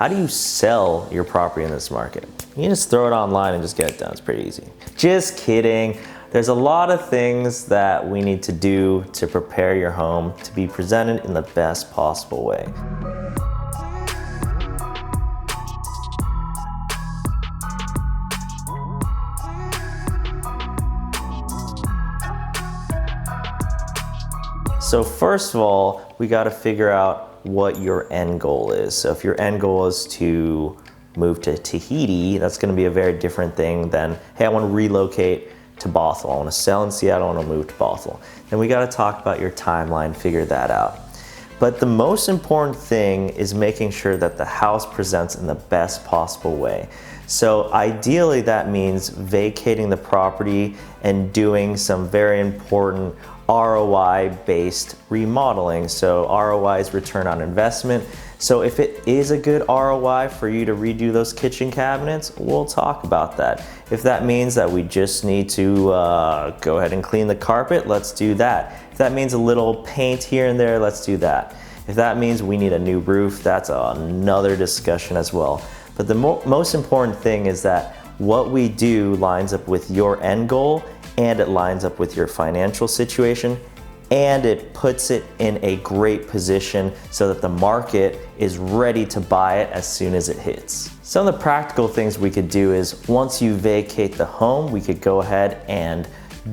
how do you sell your property in this market? You just throw it online and just get it done. It's pretty easy. Just kidding. There's a lot of things that we need to do to prepare your home to be presented in the best possible way. So first of all, we got to figure out what your end goal is. So if your end goal is to move to Tahiti, that's going to be a very different thing than, hey, I want to relocate to Bothell. I want to sell in Seattle, I want to move to Bothell. Then we got to talk about your timeline, figure that out. But the most important thing is making sure that the house presents in the best possible way. So ideally that means vacating the property and doing some very important ROI-based remodeling. So ROI is return on investment. So if it is a good ROI for you to redo those kitchen cabinets, we'll talk about that. If that means that we just need to go ahead and clean the carpet, let's do that. If that means a little paint here and there, let's do that. If that means we need a new roof, that's another discussion as well. But the most important thing is that what we do lines up with your end goal, and it lines up with your financial situation, and it puts it in a great position so that the market is ready to buy it as soon as it hits. Some of the practical things we could do is once you vacate the home, we could go ahead and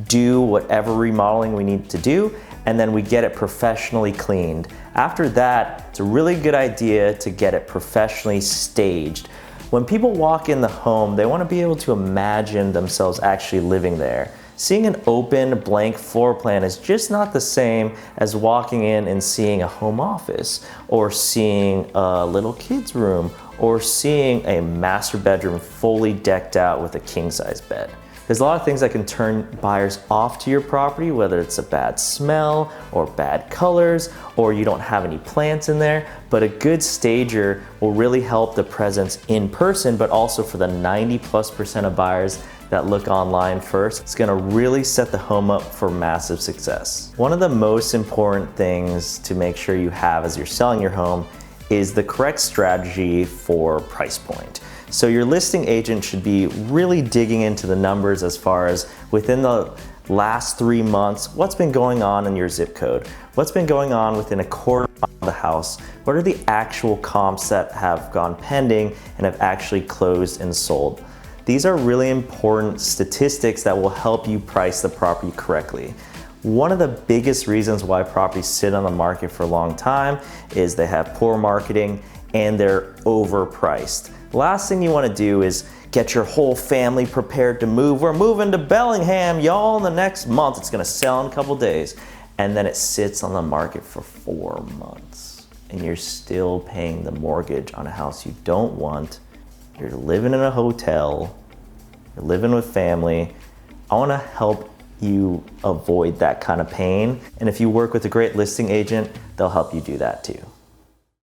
do whatever remodeling we need to do, and then we get it professionally cleaned. After that, it's a really good idea to get it professionally staged. When people walk in the home, they want to be able to imagine themselves actually living there. Seeing an open, blank floor plan is just not the same as walking in and seeing a home office, or seeing a little kid's room, or seeing a master bedroom fully decked out with a king-size bed. There's a lot of things that can turn buyers off to your property, whether it's a bad smell or bad colors, or you don't have any plants in there, but a good stager will really help the presence in person, but also for the 90+% of buyers that look online first, it's gonna really set the home up for massive success. One of the most important things to make sure you have as you're selling your home is the correct strategy for price point. So your listing agent should be really digging into the numbers as far as within the last 3 months, what's been going on in your zip code? What's been going on within a quarter of the house? What are the actual comps that have gone pending and have actually closed and sold? These are really important statistics that will help you price the property correctly. One of the biggest reasons why properties sit on the market for a long time is they have poor marketing and they're overpriced. The last thing you want to do is get your whole family prepared to move. We're moving to Bellingham, y'all, in the next month. It's gonna sell in a couple days. And then it sits on the market for 4 months. And you're still paying the mortgage on a house you don't want. You're living in a hotel, you're living with family. I wanna help you avoid that kind of pain. And if you work with a great listing agent, they'll help you do that too.